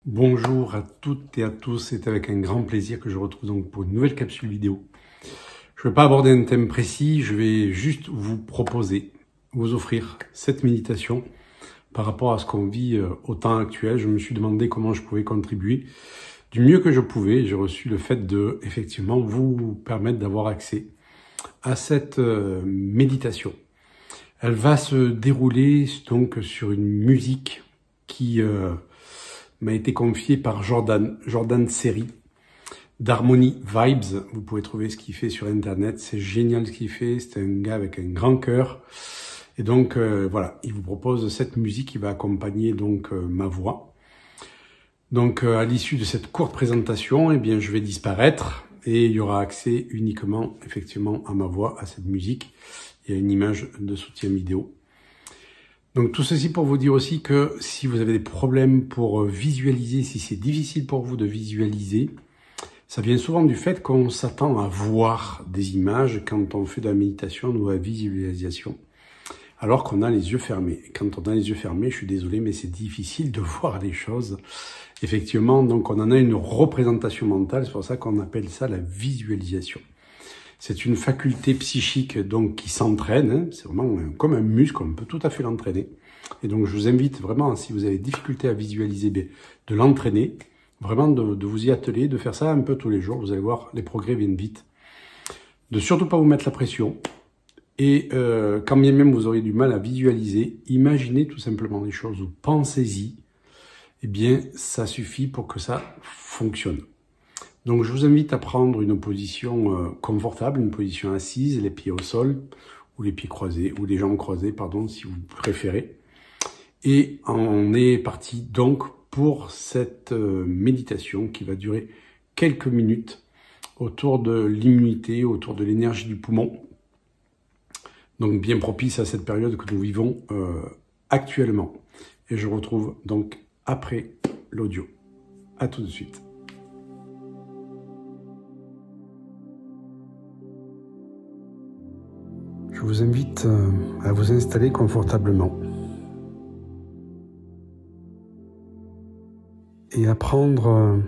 Bonjour à toutes et à tous, c'est avec un grand plaisir que je retrouve donc pour une nouvelle capsule vidéo. Je ne vais pas aborder un thème précis, je vais juste vous proposer, vous offrir cette méditation par rapport à ce qu'on vit au temps actuel. Je me suis demandé comment je pouvais contribuer du mieux que je pouvais. J'ai reçu le fait de, effectivement, vous permettre d'avoir accès à cette méditation. Elle va se dérouler donc sur une musique qui m'a été confiée par Jordan Seri, d'Harmony Vibes. Vous pouvez trouver ce qu'il fait sur Internet. C'est génial ce qu'il fait. C'est un gars avec un grand cœur. Et donc, voilà, il vous propose cette musique qui va accompagner donc ma voix. Donc, à l'issue de cette courte présentation, eh bien, je vais disparaître et il y aura accès uniquement, effectivement, à ma voix, à cette musique. Il y a une image de soutien vidéo. Donc tout ceci pour vous dire aussi que si vous avez des problèmes pour visualiser, si c'est difficile pour vous de visualiser, ça vient souvent du fait qu'on s'attend à voir des images quand on fait de la méditation ou de la visualisation, alors qu'on a les yeux fermés. Quand on a les yeux fermés, je suis désolé, mais c'est difficile de voir les choses. Effectivement, donc on en a une représentation mentale, c'est pour ça qu'on appelle ça la visualisation. C'est une faculté psychique donc qui s'entraîne, hein. C'est vraiment comme un muscle, on peut tout à fait l'entraîner. Et donc je vous invite vraiment, si vous avez des difficultés à visualiser, de l'entraîner, vraiment de vous y atteler, de faire ça un peu tous les jours, vous allez voir, les progrès viennent vite. De surtout pas vous mettre la pression, et quand bien même vous aurez du mal à visualiser, imaginez tout simplement les choses ou pensez-y, eh bien ça suffit pour que ça fonctionne. Donc je vous invite à prendre une position confortable, une position assise, les pieds au sol, ou les pieds croisés, ou les jambes croisées, pardon, si vous préférez. Et on est parti donc pour cette méditation qui va durer quelques minutes autour de l'immunité, autour de l'énergie du poumon. Donc bien propice à cette période que nous vivons actuellement. Et je vous retrouve donc après l'audio. À tout de suite. Je vous invite à vous installer confortablement et à prendre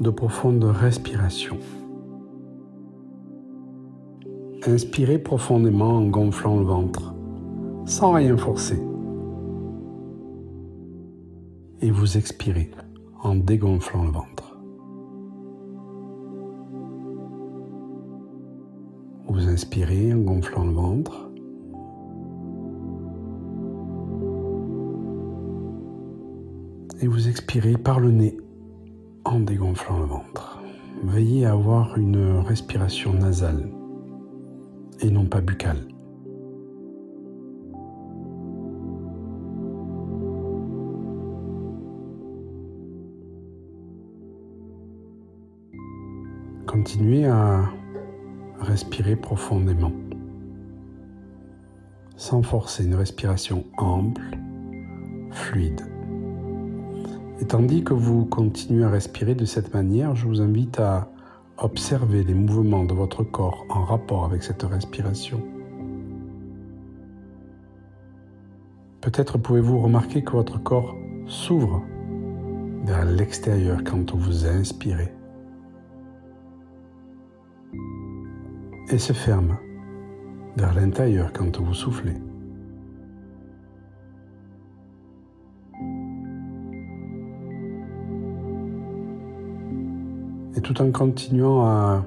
de profondes respirations. Inspirez profondément en gonflant le ventre, sans rien forcer. Et vous expirez en dégonflant le ventre. Vous inspirez en gonflant le ventre. Et vous expirez par le nez en dégonflant le ventre. Veillez à avoir une respiration nasale et non pas buccale. Continuez à respirer profondément, sans forcer, une respiration ample, fluide. Et tandis que vous continuez à respirer de cette manière, je vous invite à observer les mouvements de votre corps en rapport avec cette respiration. Peut-être pouvez-vous remarquer que votre corps s'ouvre vers l'extérieur quand vous inspirez et se ferme vers l'intérieur quand vous soufflez. Et tout en continuant à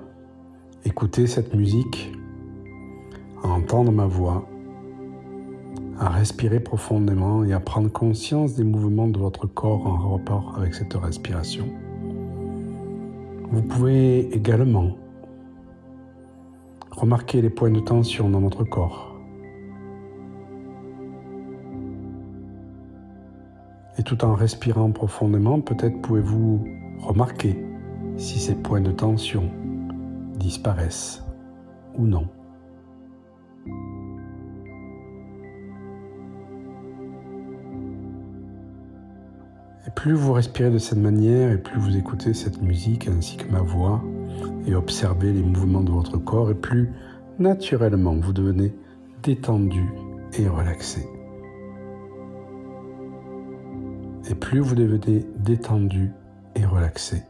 écouter cette musique, à entendre ma voix, à respirer profondément et à prendre conscience des mouvements de votre corps en rapport avec cette respiration, vous pouvez également remarquez les points de tension dans votre corps. Et tout en respirant profondément, peut-être pouvez-vous remarquer si ces points de tension disparaissent ou non. Et plus vous respirez de cette manière et plus vous écoutez cette musique ainsi que ma voix, et observez les mouvements de votre corps, et plus naturellement vous devenez détendu et relaxé. Et plus vous devenez détendu et relaxé,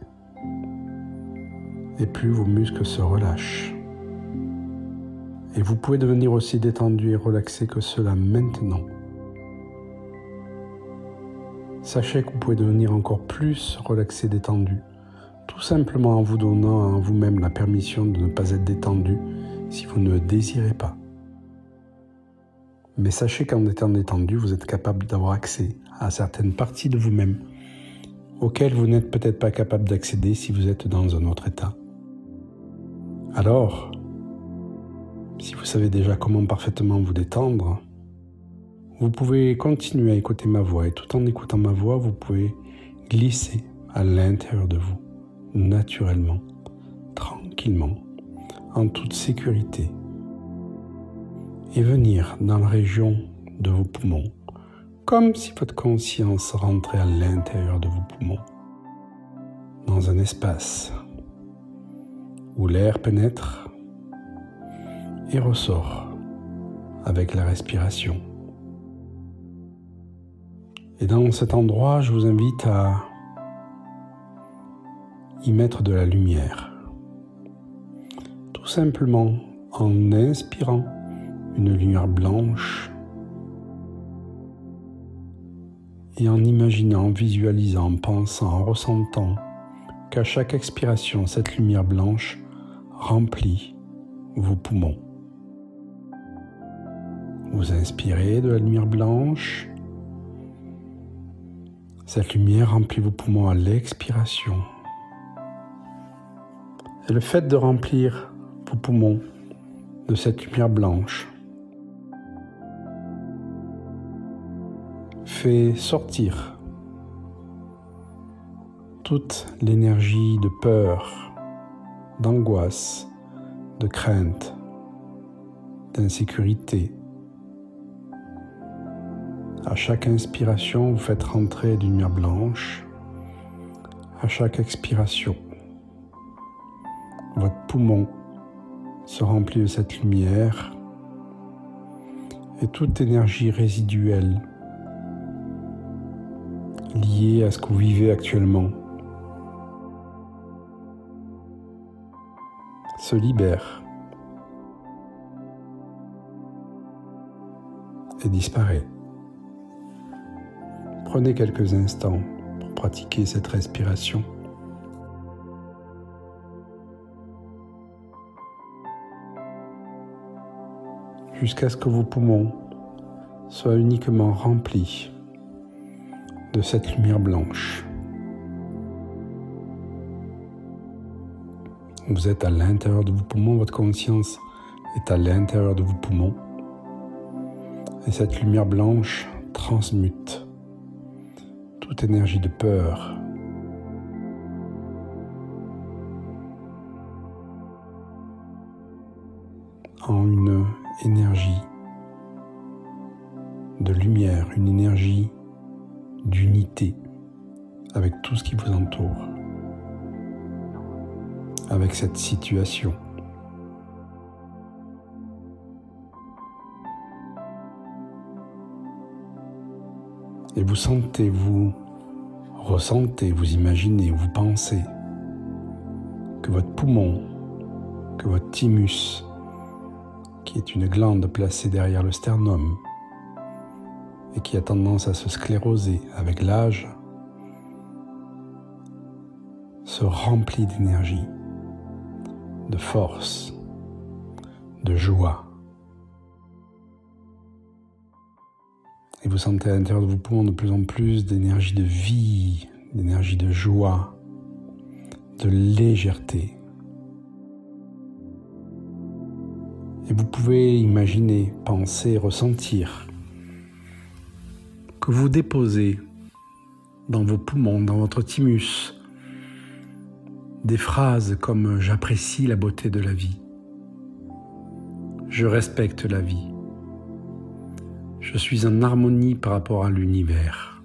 et plus vos muscles se relâchent. Et vous pouvez devenir aussi détendu et relaxé que cela maintenant. Sachez que vous pouvez devenir encore plus relaxé, détendu, tout simplement en vous donnant à vous-même la permission de ne pas être détendu si vous ne le désirez pas. Mais sachez qu'en étant détendu, vous êtes capable d'avoir accès à certaines parties de vous-même auxquelles vous n'êtes peut-être pas capable d'accéder si vous êtes dans un autre état. Alors, si vous savez déjà comment parfaitement vous détendre, vous pouvez continuer à écouter ma voix et tout en écoutant ma voix, vous pouvez glisser à l'intérieur de vous, naturellement, tranquillement, en toute sécurité, et venir dans la région de vos poumons, comme si votre conscience rentrait à l'intérieur de vos poumons, dans un espace où l'air pénètre et ressort avec la respiration. Et dans cet endroit, je vous invite à y mettre de la lumière. Tout simplement en inspirant une lumière blanche et en imaginant, visualisant, pensant, ressentant qu'à chaque expiration, cette lumière blanche remplit vos poumons. Vous inspirez de la lumière blanche. Cette lumière remplit vos poumons à l'expiration. Et le fait de remplir vos poumons de cette lumière blanche fait sortir toute l'énergie de peur, d'angoisse, de crainte, d'insécurité. À chaque inspiration, vous faites rentrer de lumière blanche. À chaque expiration, votre poumon se remplit de cette lumière et toute énergie résiduelle liée à ce que vous vivez actuellement se libère et disparaît. Prenez quelques instants pour pratiquer cette respiration. Jusqu'à ce que vos poumons soient uniquement remplis de cette lumière blanche. Vous êtes à l'intérieur de vos poumons, votre conscience est à l'intérieur de vos poumons. Et cette lumière blanche transmute toute énergie de peur, en une énergie de lumière, une énergie d'unité avec tout ce qui vous entoure, avec cette situation. Et vous sentez, vous ressentez, vous imaginez, vous pensez que votre poumon, que votre thymus, qui est une glande placée derrière le sternum et qui a tendance à se scléroser avec l'âge, se remplit d'énergie, de force, de joie. Et vous sentez à l'intérieur de vos poumons de plus en plus d'énergie de vie, d'énergie de joie, de légèreté. Et vous pouvez imaginer, penser, ressentir que vous déposez dans vos poumons, dans votre thymus, des phrases comme « J'apprécie la beauté de la vie »,« Je respecte la vie », je suis en harmonie par rapport à l'univers.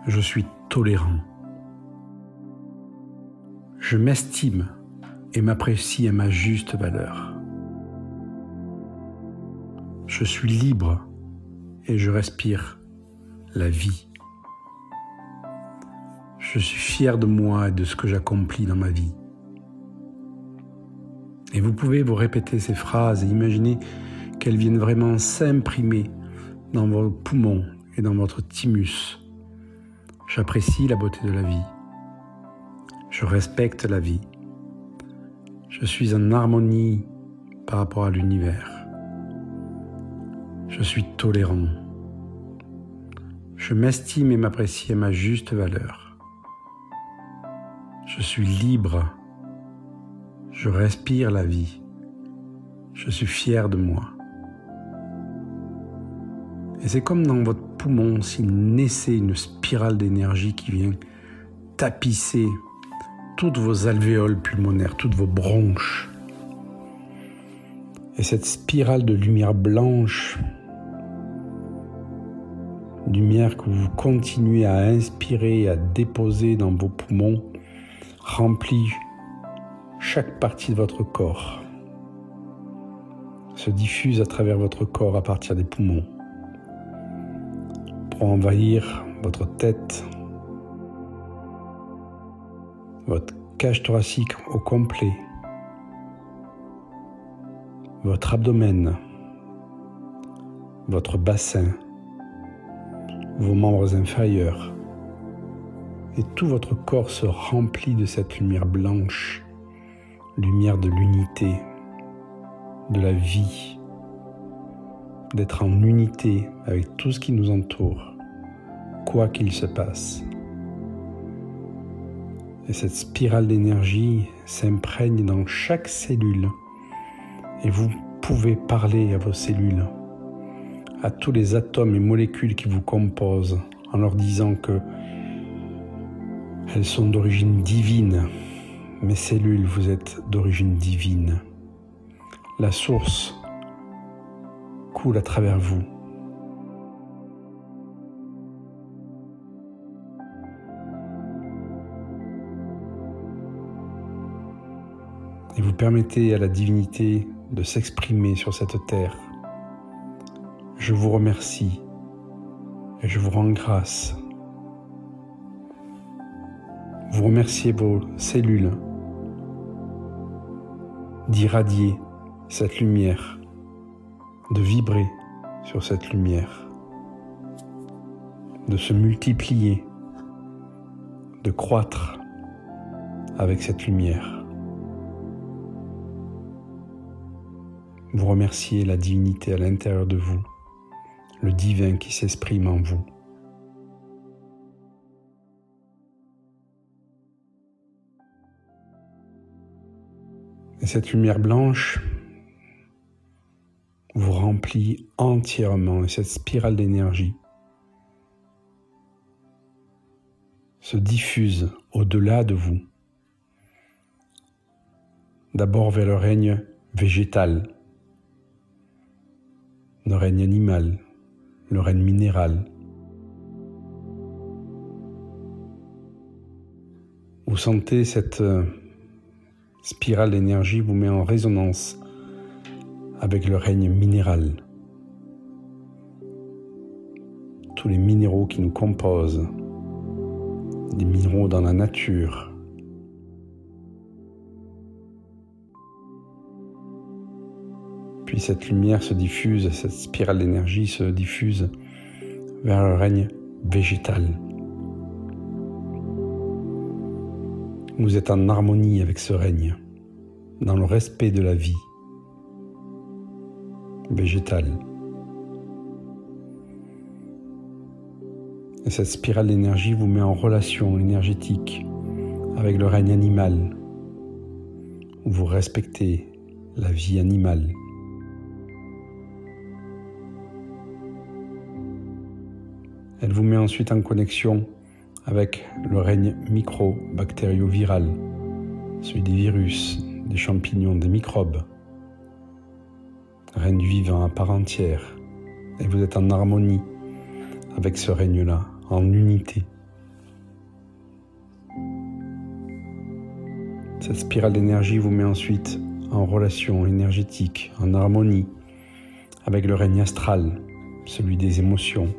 Je suis tolérant. Je m'estime et m'apprécie à ma juste valeur. Je suis libre et je respire la vie. Je suis fier de moi et de ce que j'accomplis dans ma vie. Et vous pouvez vous répéter ces phrases et imaginer qu'elles viennent vraiment s'imprimer dans vos poumons et dans votre thymus. J'apprécie la beauté de la vie. Je respecte la vie. Je suis en harmonie par rapport à l'univers. Je suis tolérant. Je m'estime et m'apprécie à ma juste valeur. Je suis libre. Je respire la vie. Je suis fier de moi. Et c'est comme dans votre poumon s'il naissait une spirale d'énergie qui vient tapisser toutes vos alvéoles pulmonaires, toutes vos bronches. Et cette spirale de lumière blanche, lumière que vous continuez à inspirer et à déposer dans vos poumons, remplit chaque partie de votre corps, se diffuse à travers votre corps à partir des poumons, pour envahir votre tête, votre cage thoracique au complet, votre abdomen, votre bassin, vos membres inférieurs, et tout votre corps se remplit de cette lumière blanche, lumière de l'unité, de la vie, d'être en unité avec tout ce qui nous entoure, quoi qu'il se passe. Et cette spirale d'énergie s'imprègne dans chaque cellule. Et vous pouvez parler à vos cellules, à tous les atomes et molécules qui vous composent, en leur disant que elles sont d'origine divine. Mes cellules, vous êtes d'origine divine. La source coule à travers vous. Et vous permettez à la divinité de s'exprimer sur cette terre. Je vous remercie et je vous rends grâce. Vous remerciez vos cellules d'irradier cette lumière, de vibrer sur cette lumière, de se multiplier, de croître avec cette lumière. Vous remerciez la divinité à l'intérieur de vous, le divin qui s'exprime en vous. Et cette lumière blanche vous remplit entièrement, et cette spirale d'énergie se diffuse au-delà de vous, d'abord vers le règne végétal, le règne animal, le règne minéral. Vous sentez cette spirale d'énergie vous met en résonance avec le règne minéral. Tous les minéraux qui nous composent, des minéraux dans la nature. Puis cette lumière se diffuse, cette spirale d'énergie se diffuse vers le règne végétal. Vous êtes en harmonie avec ce règne, dans le respect de la vie végétale. Et cette spirale d'énergie vous met en relation énergétique avec le règne animal, où vous respectez la vie animale. Elle vous met ensuite en connexion avec le règne micro-bactério-viral, celui des virus, des champignons, des microbes, règne vivant à part entière. Et vous êtes en harmonie avec ce règne-là, en unité. Cette spirale d'énergie vous met ensuite en relation énergétique, en harmonie avec le règne astral, celui des émotions,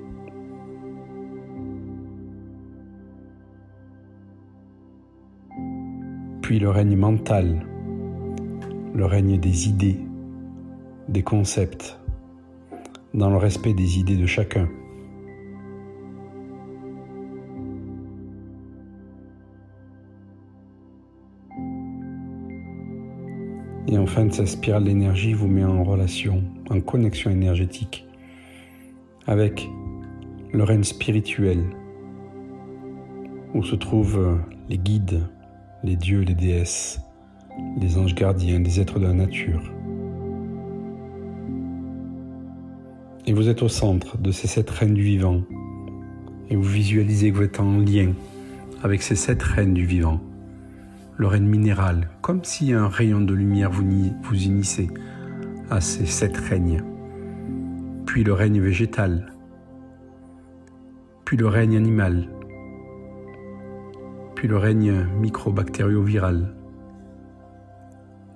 puis le règne mental, le règne des idées, des concepts, dans le respect des idées de chacun. Et enfin, cette spirale d'énergie vous met en relation, en connexion énergétique avec le règne spirituel, où se trouvent les guides, les dieux, les déesses, les anges gardiens, les êtres de la nature. Et vous êtes au centre de ces 7 règnes du vivant, et vous visualisez que vous êtes en lien avec ces 7 règnes du vivant. Le règne minéral, comme si un rayon de lumière vous unissait à ces 7 règnes. Puis le règne végétal, puis le règne animal, puis le règne microbactério-viral,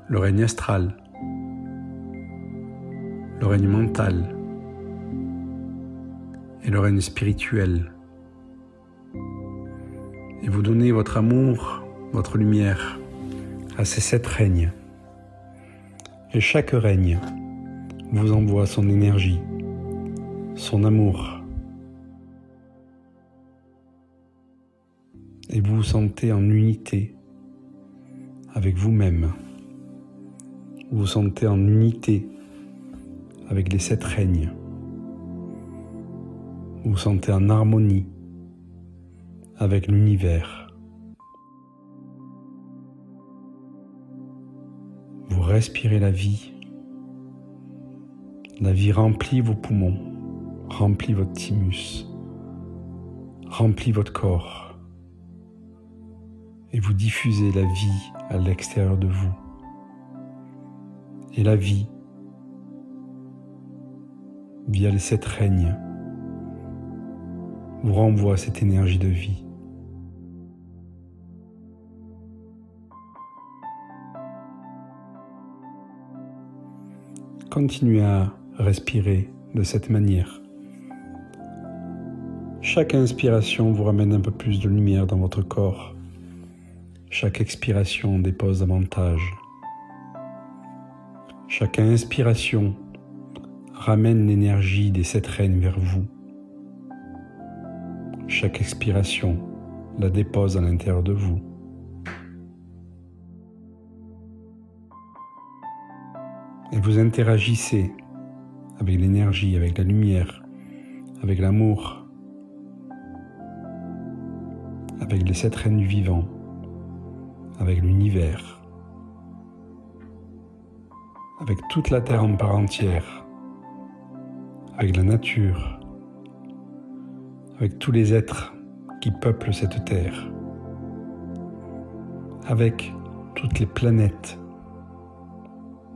le règne astral, le règne mental et le règne spirituel. Et vous donnez votre amour, votre lumière à ces 7 règnes. Et chaque règne vous envoie son énergie, son amour. Et vous vous sentez en unité avec vous-même. Vous vous sentez en unité avec les 7 règnes. Vous vous sentez en harmonie avec l'univers. Vous respirez la vie. La vie remplit vos poumons, remplit votre thymus, remplit votre corps. Et vous diffusez la vie à l'extérieur de vous. Et la vie, via les 7 règnes, vous renvoie cette énergie de vie. Continuez à respirer de cette manière. Chaque inspiration vous ramène un peu plus de lumière dans votre corps. Chaque expiration dépose davantage. Chaque inspiration ramène l'énergie des 7 règnes vers vous. Chaque expiration la dépose à l'intérieur de vous. Et vous interagissez avec l'énergie, avec la lumière, avec l'amour, avec les 7 règnes du vivant, avec l'univers, avec toute la Terre en part entière, avec la nature, avec tous les êtres qui peuplent cette Terre, avec toutes les planètes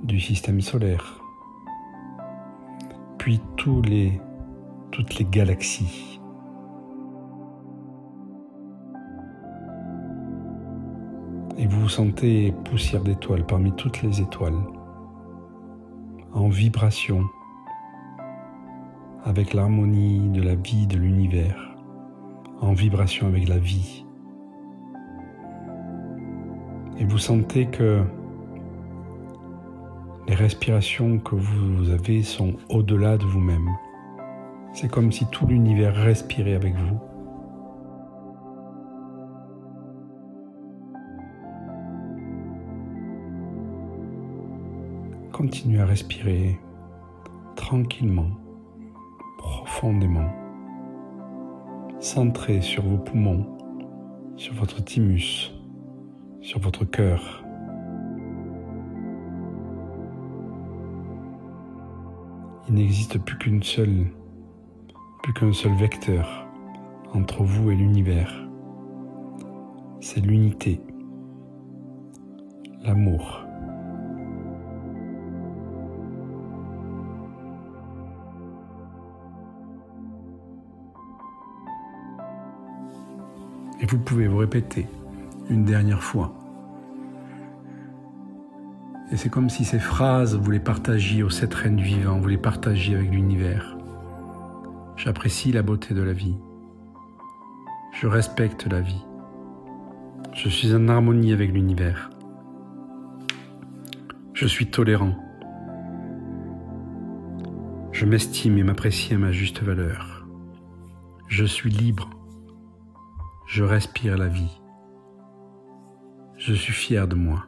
du système solaire, puis toutes les galaxies. Et vous vous sentez poussière d'étoiles parmi toutes les étoiles, en vibration avec l'harmonie de la vie de l'univers, en vibration avec la vie. Et vous sentez que les respirations que vous avez sont au-delà de vous-même. C'est comme si tout l'univers respirait avec vous. Continuez à respirer tranquillement, profondément, centré sur vos poumons, sur votre thymus, sur votre cœur. Il n'existe plus qu'un seul vecteur entre vous et l'univers. C'est l'unité, l'amour. Et vous pouvez vous répéter une dernière fois. Et c'est comme si ces phrases, vous les partagiez aux 7 règnes du vivant, vous les partagiez avec l'univers. J'apprécie la beauté de la vie. Je respecte la vie. Je suis en harmonie avec l'univers. Je suis tolérant. Je m'estime et m'apprécie à ma juste valeur. Je suis libre. Je respire la vie. Je suis fier de moi.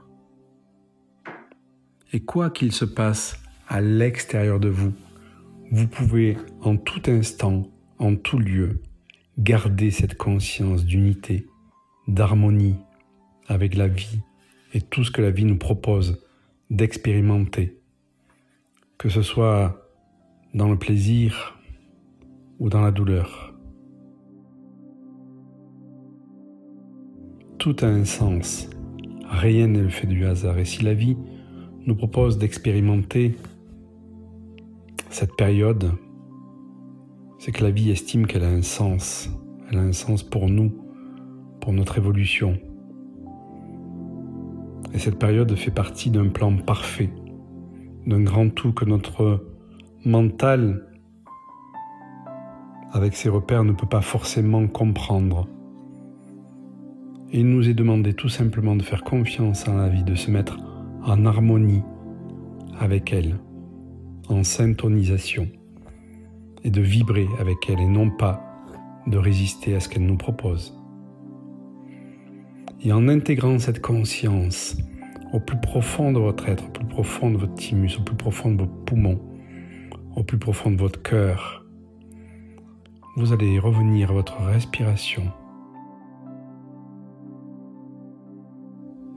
Et quoi qu'il se passe à l'extérieur de vous, vous pouvez en tout instant, en tout lieu, garder cette conscience d'unité, d'harmonie avec la vie et tout ce que la vie nous propose d'expérimenter, que ce soit dans le plaisir ou dans la douleur. Tout a un sens, rien n'est le fait du hasard. Et si la vie nous propose d'expérimenter cette période, c'est que la vie estime qu'elle a un sens. Elle a un sens pour nous, pour notre évolution. Et cette période fait partie d'un plan parfait, d'un grand tout que notre mental, avec ses repères, ne peut pas forcément comprendre. Et il nous est demandé tout simplement de faire confiance en la vie, de se mettre en harmonie avec elle, en syntonisation, et de vibrer avec elle, et non pas de résister à ce qu'elle nous propose. Et en intégrant cette conscience au plus profond de votre être, au plus profond de votre thymus, au plus profond de vos poumons, au plus profond de votre cœur, vous allez revenir à votre respiration,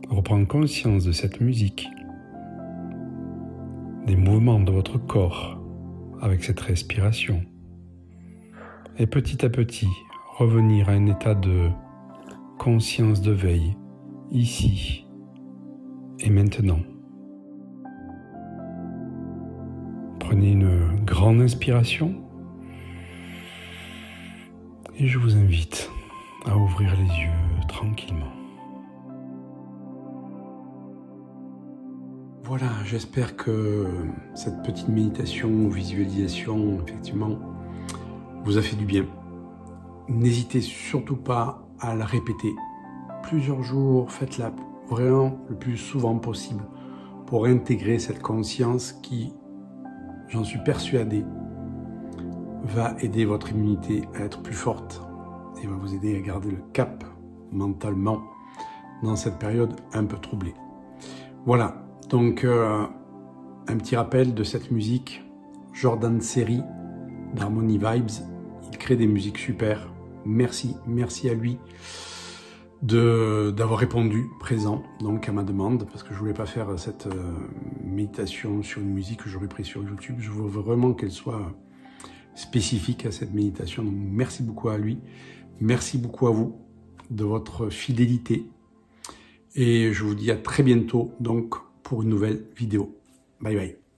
reprendre conscience de cette musique, des mouvements de votre corps avec cette respiration, et petit à petit revenir à un état de conscience de veille, ici et maintenant. Prenez une grande inspiration et je vous invite à ouvrir les yeux tranquillement. Voilà, j'espère que cette petite méditation ou visualisation, effectivement, vous a fait du bien. N'hésitez surtout pas à la répéter. Plusieurs jours, faites-la vraiment le plus souvent possible pour intégrer cette conscience qui, j'en suis persuadé, va aider votre immunité à être plus forte et va vous aider à garder le cap mentalement dans cette période un peu troublée. Voilà, donc un petit rappel de cette musique, Jordan Serry d'Harmony Vibes, il crée des musiques super. Merci à lui d'avoir répondu présent donc à ma demande, parce que je voulais pas faire cette méditation sur une musique que j'aurais pris sur YouTube. Je veux vraiment qu'elle soit spécifique à cette méditation. Donc merci beaucoup à lui, merci beaucoup à vous de votre fidélité et je vous dis à très bientôt donc pour une nouvelle vidéo. Bye bye.